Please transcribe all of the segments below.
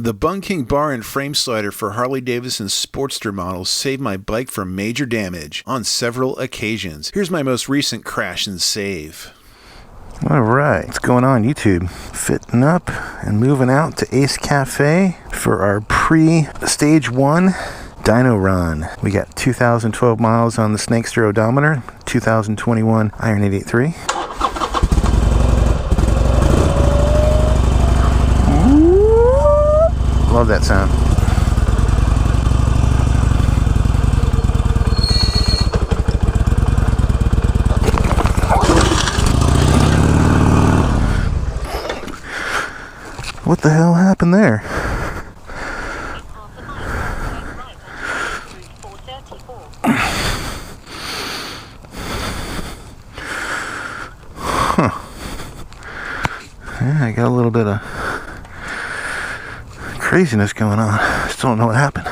The Bung King bar and frame slider for Harley Davidson Sportster models saved my bike from major damage on several occasions. Here's my most recent crash and save. Alright, what's going on YouTube? Fitting up and moving out to Ace Cafe for our pre-stage 1 dyno run. We got 2012 miles on the Snakester odometer, 2021 Iron 883. Love that sound. What the hell happened there? Huh. Yeah, I got a little bit of craziness going on. Still don't know what happened.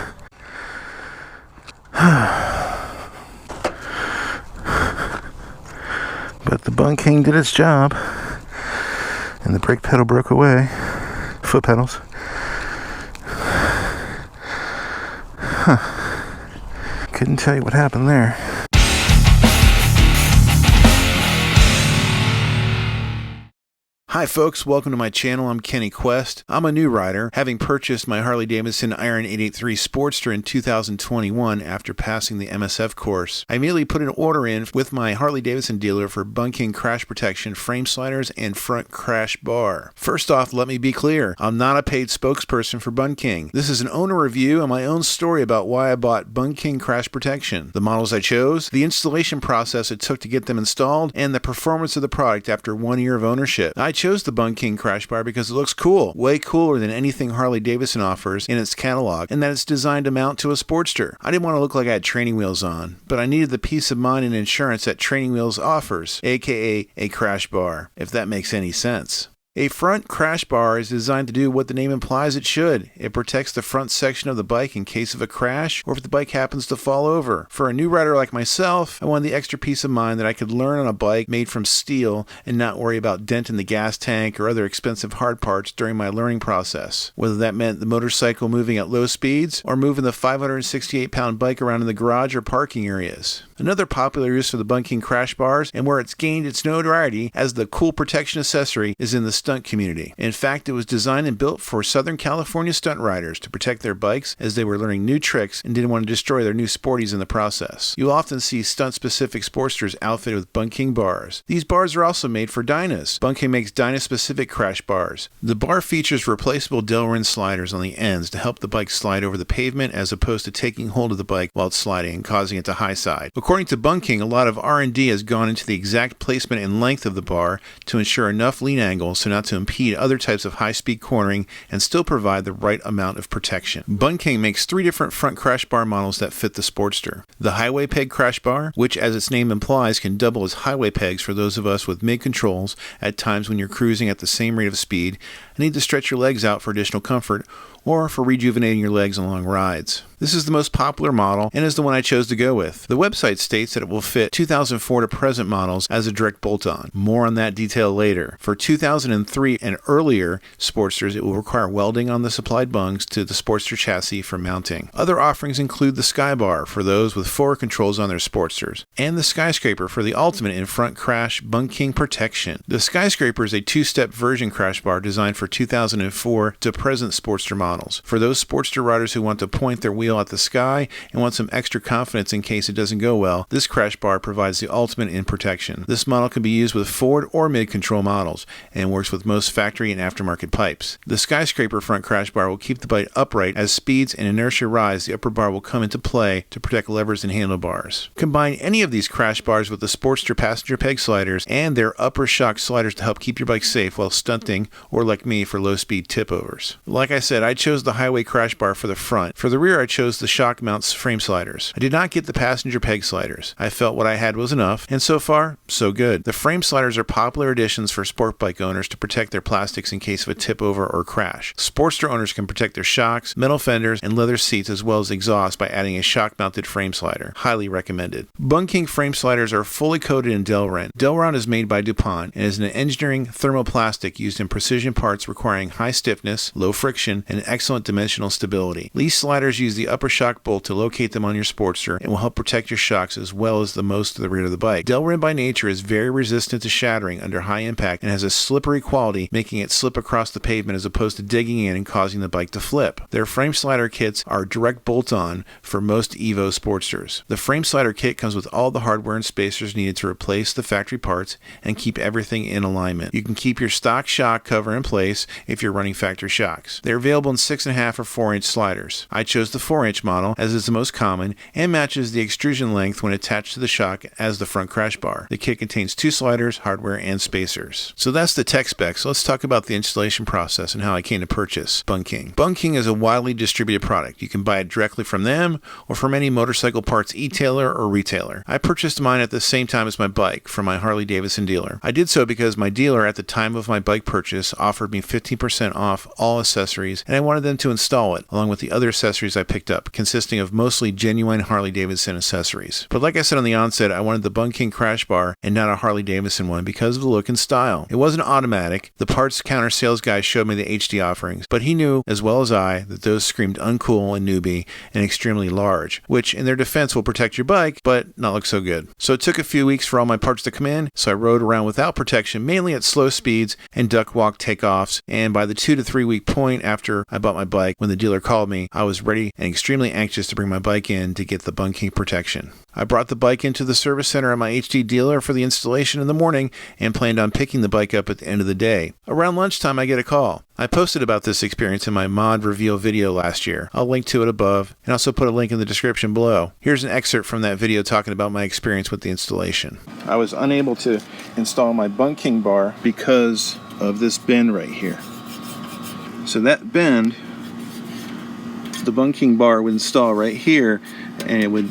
But the Bung King did its job, and the brake pedal broke away. Foot pedals. Couldn't tell you what happened there. Hi folks, welcome to my channel. I'm Kenny Quest. I'm a new rider, having purchased my Harley Davidson Iron 883 Sportster in 2021 after passing the MSF course. I immediately put an order in with my Harley Davidson dealer for Bung King crash protection, frame sliders, and front crash bar. First off, let me be clear, I'm not a paid spokesperson for Bung King. This is an owner review and my own story about why I bought Bung King crash protection, the models I chose, the installation process it took to get them installed, and the performance of the product after 1 year of ownership. I chose the Bung King crash bar because it looks cool, way cooler than anything Harley Davidson offers in its catalog, and that it's designed to mount to a Sportster. I didn't want to look like I had training wheels on, but I needed the peace of mind and insurance that training wheels offers, aka a crash bar, if that makes any sense. A front crash bar is designed to do what the name implies it should. It protects the front section of the bike in case of a crash or if the bike happens to fall over. For a new rider like myself, I wanted the extra peace of mind that I could learn on a bike made from steel and not worry about denting the gas tank or other expensive hard parts during my learning process. Whether that meant the motorcycle moving at low speeds or moving the 568-pound bike around in the garage or parking areas. Another popular use for the Bung King crash bars, and where it's gained its notoriety as the cool protection accessory, is in the stunt community. In fact, it was designed and built for Southern California stunt riders to protect their bikes as they were learning new tricks and didn't want to destroy their new sporties in the process. You'll often see stunt-specific Sportsters outfitted with Bung King bars. These bars are also made for dynos. Bung King makes dyno-specific crash bars. The bar features replaceable Delrin sliders on the ends to help the bike slide over the pavement as opposed to taking hold of the bike while it's sliding and causing it to high side. According to Bung King, a lot of R&D has gone into the exact placement and length of the bar to ensure enough lean angle so not to impede other types of high-speed cornering and still provide the right amount of protection. Bung King makes 3 different front crash bar models that fit the Sportster. The highway peg crash bar, which as its name implies can double as highway pegs for those of us with mid-controls at times when you're cruising at the same rate of speed and need to stretch your legs out for additional comfort or for rejuvenating your legs on long rides. This is the most popular model and is the one I chose to go with. The website states that it will fit 2004 to present models as a direct bolt-on. More on that detail later. For 2003 and earlier Sportsters, it will require welding on the supplied bungs to the Sportster chassis for mounting. Other offerings include the Skybar for those with forward controls on their Sportsters, and the Skyscraper for the ultimate in front crash Bung King protection. The Skyscraper is a 2-step version crash bar designed for 2004 to present Sportster models. For those Sportster riders who want to point their wheel at the sky and want some extra confidence in case it doesn't go well, this crash bar provides the ultimate in protection. This model can be used with forward or mid-control models and works with most factory and aftermarket pipes. The Skyscraper front crash bar will keep the bike upright as speeds and inertia rise. The upper bar will come into play to protect levers and handlebars. Combine any of these crash bars with the Sportster passenger peg sliders and their upper shock sliders to help keep your bike safe while stunting or, like me, for low-speed tip-overs. Like I said, I chose the highway crash bar for the front. For the rear, I chose the shock mounts frame sliders. I did not get the passenger peg sliders. I felt what I had was enough, and so far, so good. The frame sliders are popular additions for sport bike owners to protect their plastics in case of a tip over or crash. Sportster owners can protect their shocks, metal fenders, and leather seats as well as exhaust by adding a shock mounted frame slider. Highly recommended. Bung King frame sliders are fully coated in Delrin. Delrin is made by DuPont and is an engineering thermoplastic used in precision parts bolts requiring high stiffness, low friction, and excellent dimensional stability. Lee sliders use the upper shock bolt to locate them on your Sportster and will help protect your shocks as well as the most of the rear of the bike. Delrin by nature is very resistant to shattering under high impact and has a slippery quality, making it slip across the pavement as opposed to digging in and causing the bike to flip. Their frame slider kits are direct bolt-on for most Evo Sportsters. The frame slider kit comes with all the hardware and spacers needed to replace the factory parts and keep everything in alignment. You can keep your stock shock cover in place if you're running factory shocks. They're available in 6.5 or 4-inch sliders. I chose the 4-inch model as it's the most common and matches the extrusion length when attached to the shock as the front crash bar. The kit contains 2 sliders, hardware, and spacers. So that's the tech specs. Let's talk about the installation process and how I came to purchase Bung King. Bung King is a widely distributed product. You can buy it directly from them or from any motorcycle parts e-tailer or retailer. I purchased mine at the same time as my bike from my Harley Davidson dealer. I did so because my dealer at the time of my bike purchase offered me 15% off all accessories, and I wanted them to install it along with the other accessories I picked up, consisting of mostly genuine Harley Davidson accessories. But like I said on the onset, I wanted the Bung King crash bar and not a Harley Davidson one because of the look and style. It wasn't automatic. The parts counter sales guy showed me the HD offerings, but he knew as well as I that those screamed uncool and newbie and extremely large, which in their defense will protect your bike, but not look so good. So it took a few weeks for all my parts to come in, so I rode around without protection, mainly at slow speeds and duck walk takeoffs, and by the 2 to 3 week point after I bought my bike, when the dealer called me, I was ready and extremely anxious to bring my bike in to get the Bung King protection. I brought the bike into the service center at my HD dealer for the installation in the morning and planned on picking the bike up at the end of the day. Around lunchtime, I get a call. I posted about this experience in my mod reveal video last year. I'll link to it above and also put a link in the description below. Here's an excerpt from that video talking about my experience with the installation. I was unable to install my Bung King bar because of this bend right here. So that bend, the Bung King bar would install right here and it would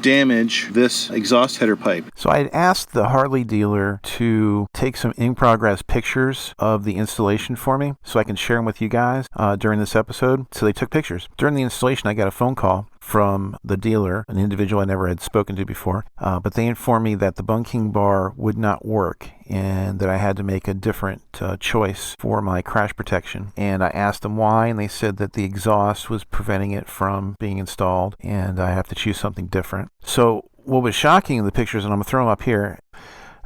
damage this exhaust header pipe. So I had asked the Harley dealer to take some in-progress pictures of the installation for me so I can share them with you guys during this episode. So they took pictures. During the installation, I got a phone call from the dealer, an individual I never had spoken to before, but they informed me that the Bung King bar would not work and that I had to make a different choice for my crash protection. And I asked them why, and they said that the exhaust was preventing it from being installed and I have to choose something different. So what was shocking in the pictures, and I'm going to throw them up here,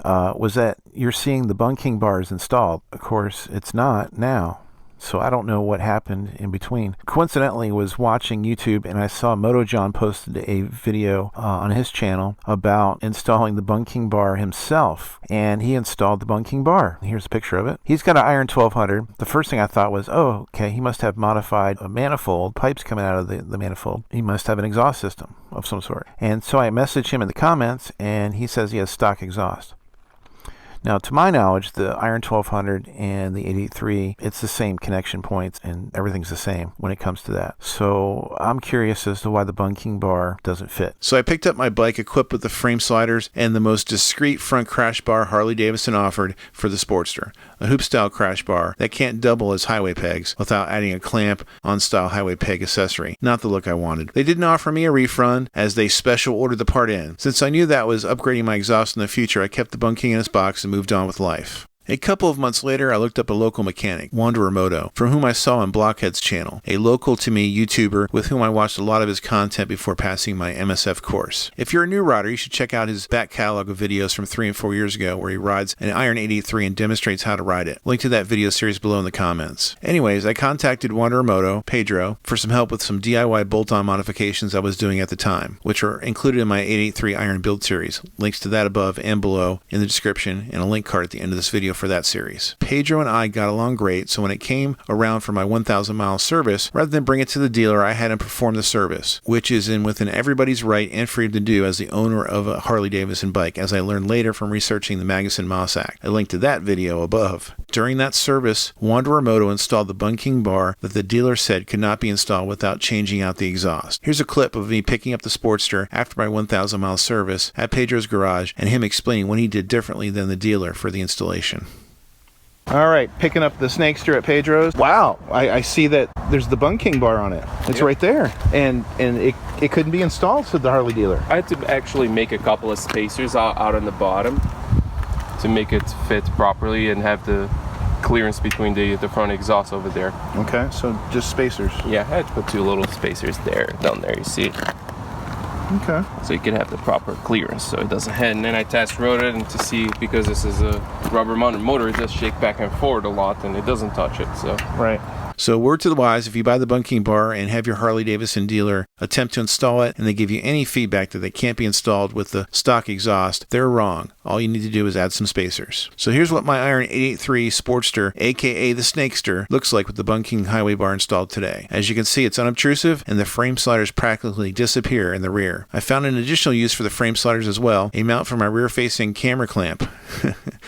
was that you're seeing the Bung King bars installed. Of course, it's not now. So I don't know what happened in between. Coincidentally, was watching YouTube and I saw Moto John posted a video on his channel about installing the Bung King bar himself, and he installed the Bung King bar. Here's a picture of it. He's got an Iron 1200. The first thing I thought was, oh, okay, he must have modified a manifold, pipes coming out of the manifold. He must have an exhaust system of some sort. And so I messaged him in the comments, and he says he has stock exhaust. Now, to my knowledge, the Iron 1200 and the 883, it's the same connection points and everything's the same when it comes to that. So I'm curious as to why the Bung King bar doesn't fit. So I picked up my bike equipped with the frame sliders and the most discreet front crash bar Harley Davidson offered for the Sportster, a hoop-style crash bar that can't double as highway pegs without adding a clamp-on style highway peg accessory. Not the look I wanted. They didn't offer me a refund as they special ordered the part in. Since I knew that was upgrading my exhaust in the future, I kept the Bung King in its box and moved on with life. A couple of months later, I looked up a local mechanic, Wanderer Moto, from whom I saw on Blockhead's channel, a local to me YouTuber with whom I watched a lot of his content before passing my MSF course. If you're a new rider, you should check out his back catalog of videos from 3 and 4 years ago where he rides an Iron 883 and demonstrates how to ride it. Link to that video series below in the comments. Anyways, I contacted Wanderer Moto, Pedro, for some help with some DIY bolt-on modifications I was doing at the time, which are included in my 883 Iron build series. Links to that above and below in the description and a link card at the end of this video for that series. Pedro and I got along great, so when it came around for my 1,000 mile service, rather than bring it to the dealer, I had him perform the service, which is within everybody's right and freedom to do as the owner of a Harley Davidson bike, as I learned later from researching the Magnuson-Moss Act. I linked to that video above. During that service, Wanderer Moto installed the Bung King bar that the dealer said could not be installed without changing out the exhaust. Here's a clip of me picking up the Sportster after my 1,000 mile service at Pedro's garage and him explaining what he did differently than the dealer for the installation. All right, picking up the Snakester at Pedro's. Wow, I see that there's the Bung King bar on it. It's right there. And it couldn't be installed, said the Harley dealer. I had to actually make a couple of spacers out on the bottom to make it fit properly and have the clearance between the front exhaust over there. Okay, so just spacers. Yeah, I had to put 2 little spacers down there, you see. Okay. So you can have the proper clearance so it doesn't head. And then I test rode it and to see, because this is a rubber mounted motor, it does shake back and forward a lot and it doesn't touch it. So right. So word to the wise, if you buy the Bung King bar and have your Harley Davidson dealer attempt to install it and they give you any feedback that they can't be installed with the stock exhaust, they're wrong. All you need to do is add some spacers. So here's what my Iron 883 Sportster, aka the Snakester, looks like with the Bung King highway bar installed today. As you can see, it's unobtrusive and the frame sliders practically disappear in the rear. I found an additional use for the frame sliders as well, a mount for my rear-facing camera clamp.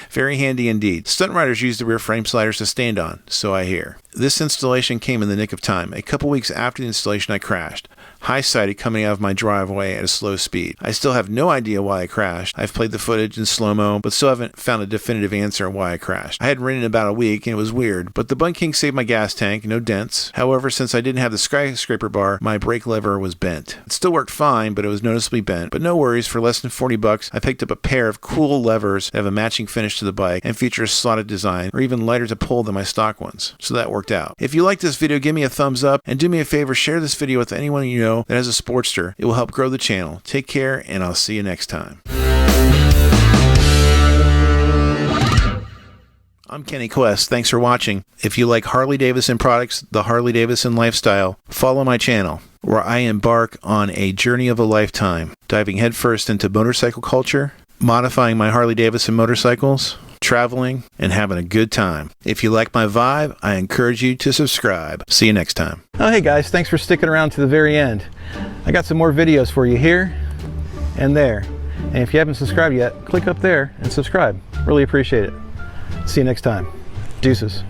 Very handy indeed. Stunt riders use the rear frame sliders to stand on, so I hear. This installation came in the nick of time. A couple weeks after the installation, I crashed. High-sided coming out of my driveway at a slow speed. I still have no idea why I crashed. I've played the footage in slow-mo, but still haven't found a definitive answer on why I crashed. I hadn't ridden in about a week, and it was weird, but the Bung King saved my gas tank, no dents. However, since I didn't have the skyscraper bar, my brake lever was bent. It still worked fine, but it was noticeably bent. But no worries, for less than $40, I picked up a pair of cool levers that have a matching finish to the bike and feature a slotted design, or even lighter to pull than my stock ones. So that worked out. If you like this video, give me a thumbs up, and do me a favor, share this video with anyone you know that has a Sportster. It will help grow the channel. Take care, and I'll see you next time. I'm Kenny Quest. Thanks for watching. If you like Harley Davidson products, the Harley Davidson lifestyle, follow my channel, where I embark on a journey of a lifetime, diving headfirst into motorcycle culture, modifying my Harley Davidson motorcycles, traveling, and having a good time. If you like my vibe, I encourage you to subscribe. See you next time. Oh, hey guys, thanks for sticking around to the very end. I got some more videos for you here and there. And if you haven't subscribed yet, click up there and subscribe. Really appreciate it. See you next time. Deuces.